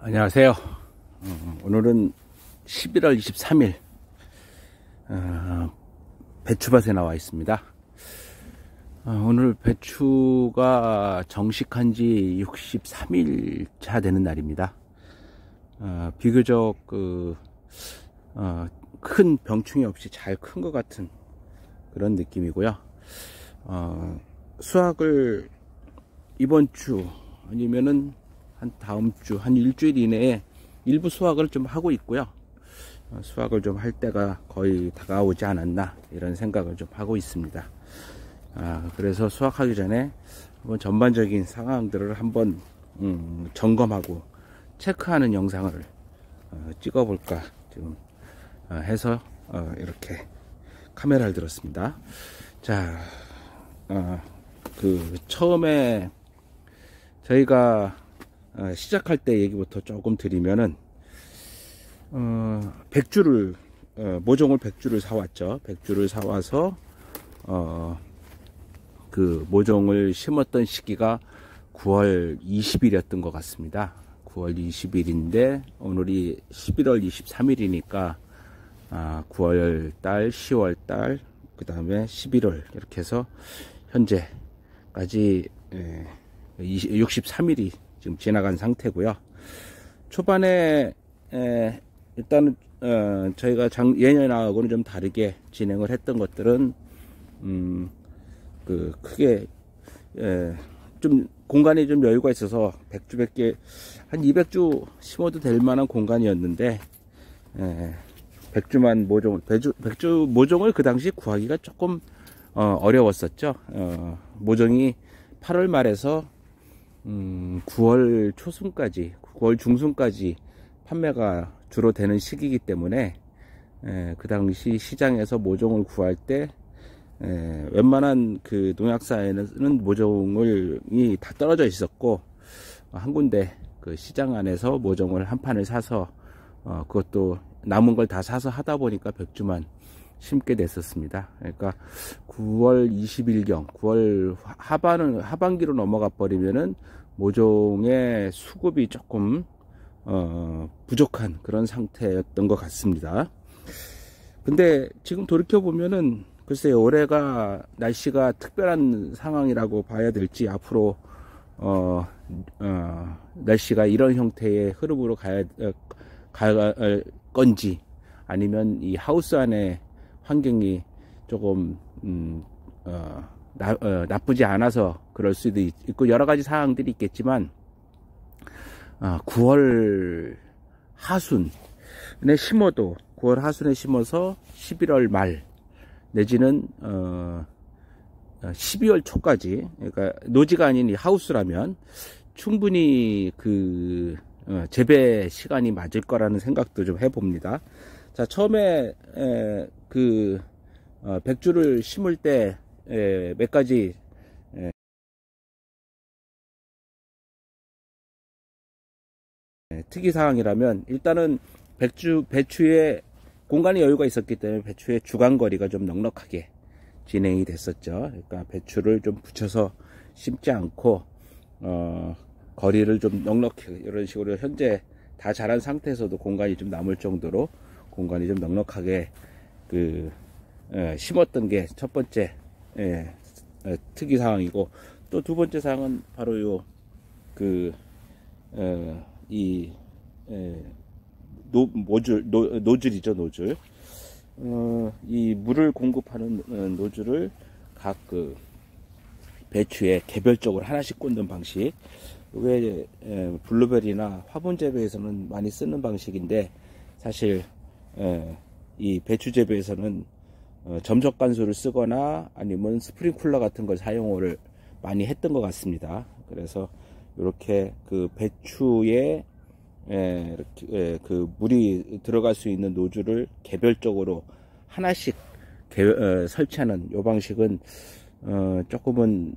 안녕하세요. 오늘은 11월 23일 배추밭에 나와 있습니다. 오늘 배추가 정식한 지 63일 차 되는 날입니다. 비교적 큰 병충해 없이 잘 큰 것 같은 그런 느낌이고요. 수확을 이번 주 아니면은 한 다음 주, 한 일주일 이내에 일부 수확을 좀 하고 있고요. 수확을 좀 할 때가 거의 다가오지 않았나 이런 생각을 좀 하고 있습니다. 그래서 수확하기 전에 한번 전반적인 상황들을 한번 점검하고 체크하는 영상을 찍어볼까 지금 해서 이렇게 카메라를 들었습니다. 자, 처음에 저희가 시작할 때 얘기부터 조금 드리면은 백주를 모종을 백주를 사왔죠. 백주를 사와서 그 모종을 심었던 시기가 9월 20일이었던 것 같습니다. 9월 20일인데 오늘이 11월 23일이니까 9월달, 10월달, 그 다음에 11월 이렇게 해서 현재까지 63일이 지금 지나간 상태고요. 초반에 일단은 저희가 예년하고는 좀 다르게 진행을 했던 것들은 크게 좀 공간이 좀 여유가 있어서 백주 100개 한 200주 심어도 될 만한 공간이었는데 백주만 모종 백주 모종을 그 당시 구하기가 조금 어려웠었죠. 모종이 8월 말에서 9월 초순까지 9월 중순까지 판매가 주로 되는 시기이기 때문에 그 당시 시장에서 모종을 구할 때 웬만한 그 농약사에는 모종이 다 떨어져 있었고 한 군데 그 시장 안에서 모종을 한 판을 사서 그것도 남은 걸 다 사서 하다 보니까 백주만 심게 됐었습니다. 그러니까 9월 20일경 9월 하반기로 넘어가 버리면은 모종의 수급이 조금 부족한 그런 상태였던 것 같습니다. 근데 지금 돌이켜 보면은 글쎄요, 올해가 날씨가 특별한 상황이라고 봐야 될지 앞으로 날씨가 이런 형태의 흐름으로 갈 건지 아니면 이 하우스 안에 환경이 조금 나쁘지 않아서 그럴 수도 있고 여러 가지 사항들이 있겠지만 9월 하순에 심어도 9월 하순에 심어서 11월 말 내지는 12월 초까지, 그러니까 노지가 아닌 이 하우스라면 충분히 그 재배 시간이 맞을 거라는 생각도 좀 해봅니다. 자, 처음에 백주를 심을 때 몇 가지 특이사항이라면 일단은 배추에 공간의 여유가 있었기 때문에 배추의 주간거리가 좀 넉넉하게 진행이 됐었죠. 그러니까 배추를 좀 붙여서 심지 않고 거리를 좀 넉넉히 이런 식으로 현재 다 자란 상태에서도 공간이 좀 남을 정도로 공간이 좀 넉넉하게 심었던 게 첫 번째 특이사항이고, 또 두 번째 사항은 바로 요 노즐이죠. 노즐. 이 물을 공급하는 노즐을 각 배추에 개별적으로 하나씩 꽂는 방식. 이게 블루베리나 화분 재배에서는 많이 쓰는 방식인데, 사실 이 배추 재배에서는 점적 관수를 쓰거나 아니면 스프링쿨러 같은 걸 사용을 많이 했던 것 같습니다. 그래서 이렇게 그 배추에 그 물이 들어갈 수 있는 노즐을 개별적으로 하나씩 설치하는 이 방식은 조금은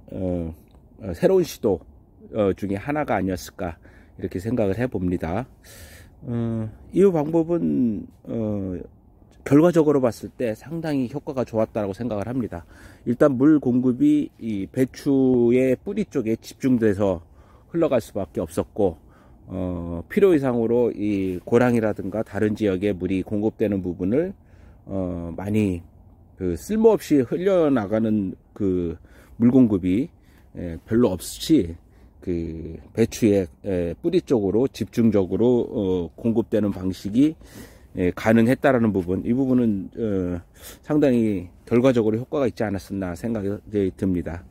새로운 시도 중에 하나가 아니었을까 이렇게 생각을 해봅니다. 이 방법은 결과적으로 봤을 때 상당히 효과가 좋았다고 생각을 합니다. 일단 물 공급이 이 배추의 뿌리 쪽에 집중돼서 흘러갈 수밖에 없었고, 필요 이상으로 이 고랑이라든가 다른 지역에 물이 공급되는 부분을 많이 쓸모없이 흘려나가는 물 공급이 별로 없이 배추의 뿌리 쪽으로 집중적으로 공급되는 방식이 가능했다라는 부분, 이 부분은 상당히 결과적으로 효과가 있지 않았었나 생각이 듭니다.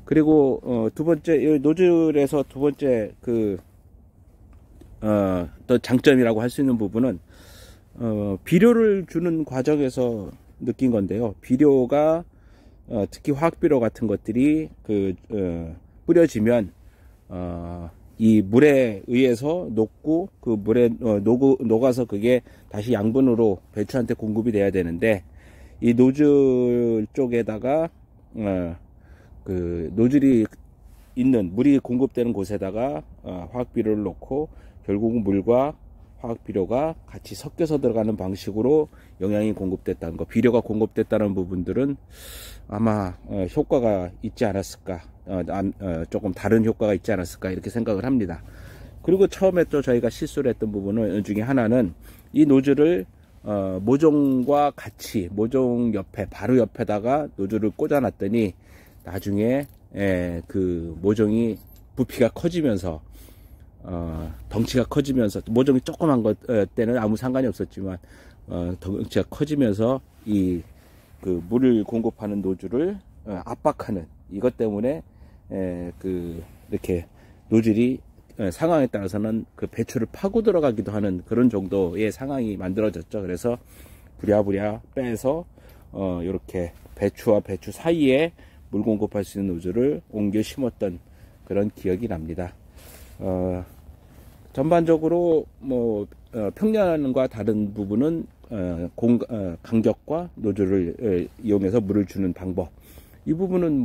그리고 두 번째, 노즐에서 두 번째 또 장점이라고 할 수 있는 부분은 비료를 주는 과정에서 느낀 건데요. 비료가 특히 화학비료 같은 것들이 뿌려지면 이 물에 의해서 녹고 그 물에 녹아서 그게 다시 양분으로 배추한테 공급이 돼야 되는데, 이 노즐 쪽에다가 노즐이 있는 물이 공급되는 곳에다가 화학비료를 넣고 결국은 물과 화학비료가 같이 섞여서 들어가는 방식으로 영양이 공급됐다는 거, 비료가 공급됐다는 부분들은 아마 효과가 있지 않았을까, 조금 다른 효과가 있지 않았을까 이렇게 생각을 합니다. 그리고 처음에 또 저희가 실수를 했던 부분 중에 하나는 이 노즐을 모종과 같이 모종 옆에 바로 옆에다가 노즐을 꽂아 놨더니 나중에 모종이 부피가 커지면서 덩치가 커지면서, 모종이 조그만 것 때는 아무 상관이 없었지만 덩치가 커지면서 이 물을 공급하는 노즐을 압박하는, 이것 때문에 이렇게 노즐이 상황에 따라서는 배추를 파고 들어가기도 하는 그런 정도의 상황이 만들어졌죠. 그래서 부랴부랴 빼서 이렇게 배추와 배추 사이에 물 공급할 수 있는 노즐을 옮겨 심었던 그런 기억이 납니다. 전반적으로 평년과 다른 부분은 간격과 노즐을 이용해서 물을 주는 방법, 이 부분은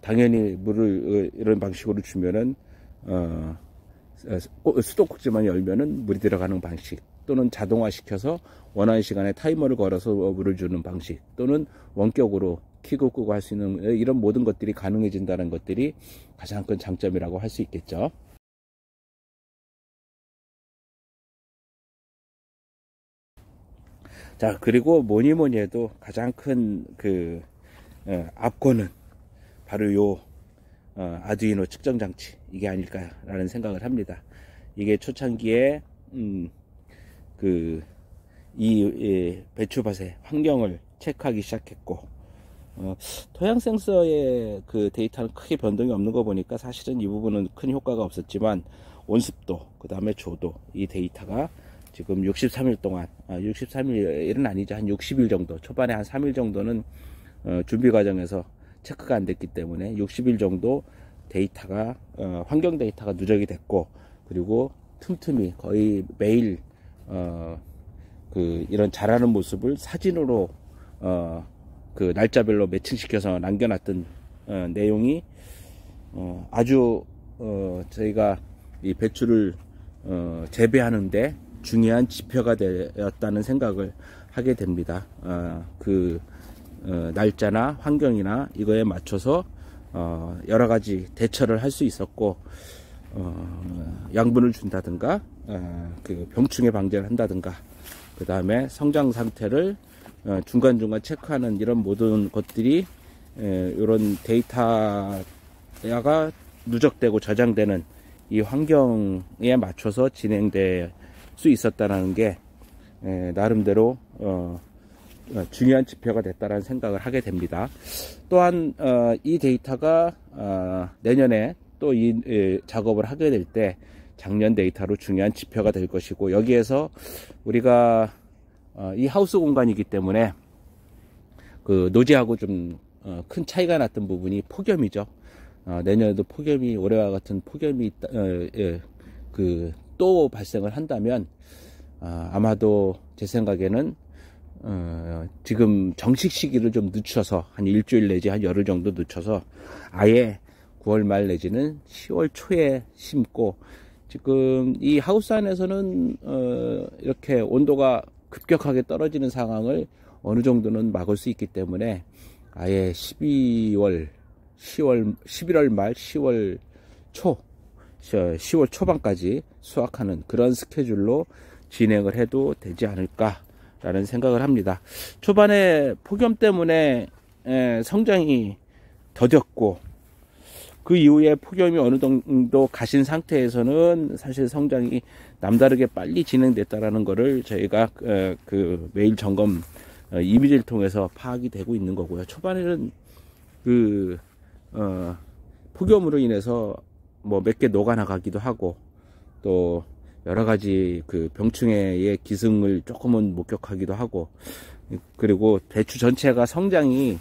당연히 물을 이런 방식으로 주면은 수도꼭지만 열면은 물이 들어가는 방식, 또는 자동화 시켜서 원하는 시간에 타이머를 걸어서 물을 주는 방식, 또는 원격으로 켜고 끄고 할 수 있는 이런 모든 것들이 가능해진다는 것들이 가장 큰 장점이라고 할 수 있겠죠. 자, 그리고 뭐니 해도 가장 큰 앞권은 바로 요 아두이노 측정 장치, 이게 아닐까라는 생각을 합니다. 이게 초창기에 이 배추밭의 환경을 체크하기 시작했고, 토양 센서의 데이터는 크게 변동이 없는 거 보니까 사실은 이 부분은 큰 효과가 없었지만, 온습도, 그 다음에 조도, 이 데이터가 지금 63일 동안, 63일은 아니죠, 한 60일 정도, 초반에 한 3일 정도는 준비 과정에서 체크가 안 됐기 때문에 60일 정도 데이터가 환경 데이터가 누적이 됐고, 그리고 틈틈이 거의 매일 이런 자라는 모습을 사진으로 날짜별로 매칭시켜서 남겨놨던 내용이 아주 저희가 이 배추를 재배하는데 중요한 지표가 되었다는 생각을 하게 됩니다. 날짜나 환경이나 이거에 맞춰서 여러 가지 대처를 할 수 있었고, 양분을 준다든가 병충해 방제를 한다든가, 그 다음에 성장 상태를 중간중간 체크하는 이런 모든 것들이 이런 데이터가 누적되고 저장되는 이 환경에 맞춰서 진행될 수 있었다는 게 나름대로 중요한 지표가 됐다는 생각을 하게 됩니다. 또한 이 데이터가 내년에 또 이 작업을 하게 될 때 작년 데이터로 중요한 지표가 될 것이고, 여기에서 우리가 이 하우스 공간이기 때문에 노지하고 좀 큰 차이가 났던 부분이 폭염이죠. 내년에도 폭염이, 올해와 같은 폭염이 또 발생을 한다면 아마도 제 생각에는 지금 정식 시기를 좀 늦춰서 한 일주일 내지 한 열흘 정도 늦춰서 아예 9월 말 내지는 10월 초에 심고, 지금 이 하우스 안에서는 이렇게 온도가 급격하게 떨어지는 상황을 어느 정도는 막을 수 있기 때문에 아예 11월 말 10월 초 10월 초반까지 수확하는 그런 스케줄로 진행을 해도 되지 않을까라는 생각을 합니다. 초반에 폭염 때문에 성장이 더뎠고, 그 이후에 폭염이 어느 정도 가신 상태에서는 사실 성장이 남다르게 빨리 진행됐다라는 것을 저희가 그 매일 점검 이미지를 통해서 파악이 되고 있는 거고요. 초반에는 폭염으로 인해서 뭐 몇 개 녹아나가기도 하고, 또 여러 가지 그 병충해의 기승을 조금은 목격하기도 하고, 그리고 배추 전체가 성장이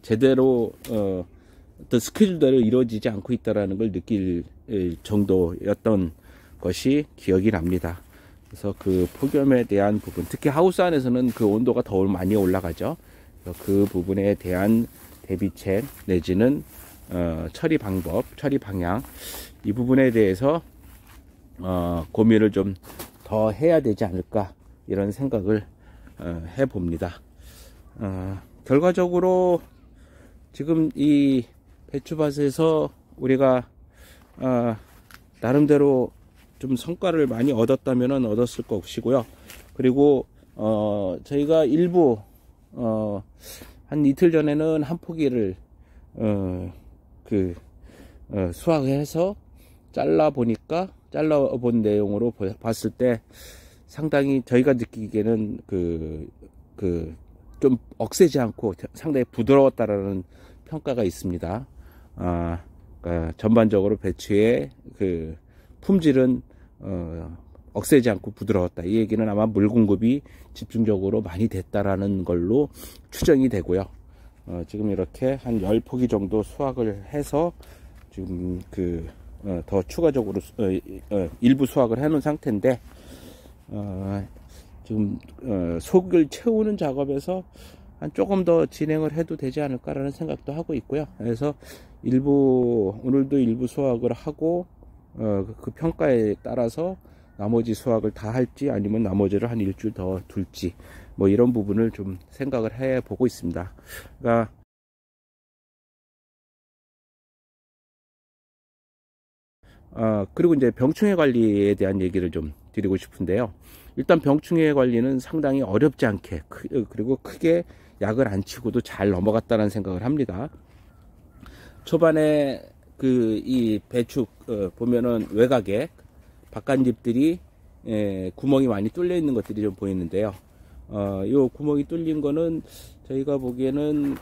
제대로 어떤 스케줄대로 이루어지지 않고 있다라는 걸 느낄 정도였던 것이 기억이 납니다. 그래서 그 폭염에 대한 부분, 특히 하우스 안에서는 그 온도가 더 많이 올라가죠. 그 부분에 대한 대비책 내지는 처리 방법, 처리 방향, 이 부분에 대해서 고민을 좀 더 해야 되지 않을까, 이런 생각을 해봅니다. 결과적으로 지금 이 배추밭에서 우리가 나름대로 좀 성과를 많이 얻었다면 얻었을 것이고요. 그리고 저희가 일부 한 이틀 전에는 한 포기를 수확해서 잘라본 내용으로 봤을 때 상당히 저희가 느끼기에는 좀 억세지 않고 상당히 부드러웠다라는 평가가 있습니다. 그러니까 전반적으로 배추의 그 품질은 억세지 않고 부드러웠다. 이 얘기는 아마 물 공급이 집중적으로 많이 됐다라는 걸로 추정이 되고요. 지금 이렇게 한 10포기 정도 수확을 해서 지금 더 추가적으로 일부 수확을 해놓은 상태인데, 지금 속을 채우는 작업에서 한 조금 더 진행을 해도 되지 않을까라는 생각도 하고 있고요. 그래서 오늘도 일부 수확을 하고 그 평가에 따라서 나머지 수확을 다 할지 아니면 나머지를 한 일주일 더 둘지, 뭐 이런 부분을 좀 생각을 해 보고 있습니다. 그러니까 그리고 이제 병충해 관리에 대한 얘기를 좀 드리고 싶은데요. 일단 병충해 관리는 상당히 어렵지 않게, 그리고 크게 약을 안 치고도 잘 넘어갔다는 생각을 합니다. 초반에 이 배추 보면은 외곽에 바깥잎들이 구멍이 많이 뚫려 있는 것들이 좀 보이는데요. 요 구멍이 뚫린 거는 저희가 보기에는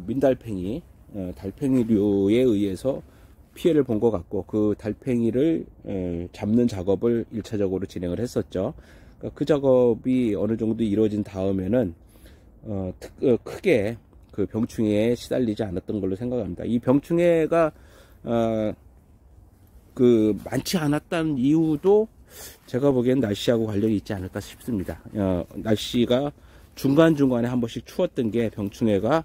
민달팽이, 달팽이류에 의해서 피해를 본 것 같고, 그 달팽이를 잡는 작업을 1차적으로 진행을 했었죠. 그러니까 그 작업이 어느 정도 이루어진 다음에는 크게 그 병충해에 시달리지 않았던 걸로 생각합니다. 이 병충해가 많지 않았다는 이유도 제가 보기엔 날씨하고 관련이 있지 않을까 싶습니다. 날씨가 중간중간에 한 번씩 추웠던 게 병충해가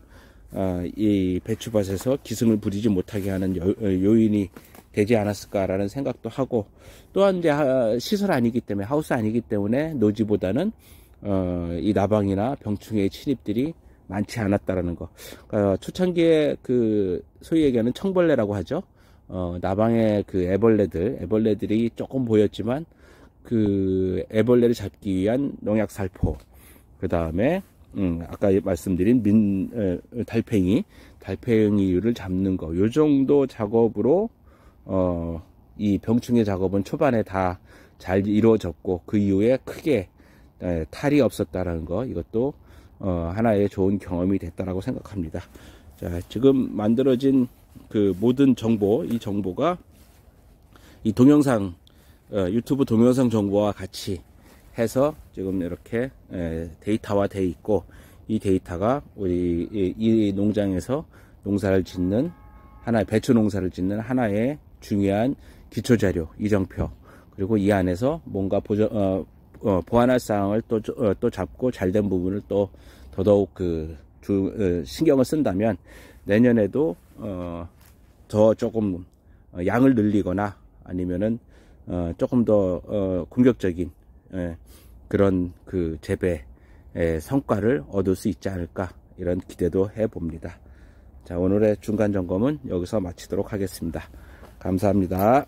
이 배추밭에서 기승을 부리지 못하게 하는 요인이 되지 않았을까라는 생각도 하고, 또한 이제 시설 아니기 때문에, 하우스 아니기 때문에 노지보다는 이 나방이나 병충해의 침입들이 많지 않았다라는 거. 초창기에 소위 얘기하는 청벌레라고 하죠. 나방의 애벌레들이 조금 보였지만, 애벌레를 잡기 위한 농약 살포, 그 다음에 아까 말씀드린 달팽이를 잡는 거, 요 정도 작업으로 이 병충해 작업은 초반에 다 잘 이루어졌고, 그 이후에 크게 탈이 없었다라는 거, 이것도 하나의 좋은 경험이 됐다라고 생각합니다. 자, 지금 만들어진 모든 정보, 이 정보가 이 동영상, 유튜브 동영상 정보와 같이 해서 지금 이렇게 데이터화 되어 있고, 이 데이터가 우리 이 농장에서 배추 농사를 짓는 하나의 중요한 기초자료, 이정표, 그리고 이 안에서 뭔가 보완할 사항을 또 잡고 잘된 부분을 또 더더욱 신경을 쓴다면 내년에도 더 조금 양을 늘리거나 아니면은 조금 더 공격적인 그런 재배의 성과를 얻을 수 있지 않을까, 이런 기대도 해봅니다. 자, 오늘의 중간 점검은 여기서 마치도록 하겠습니다. 감사합니다.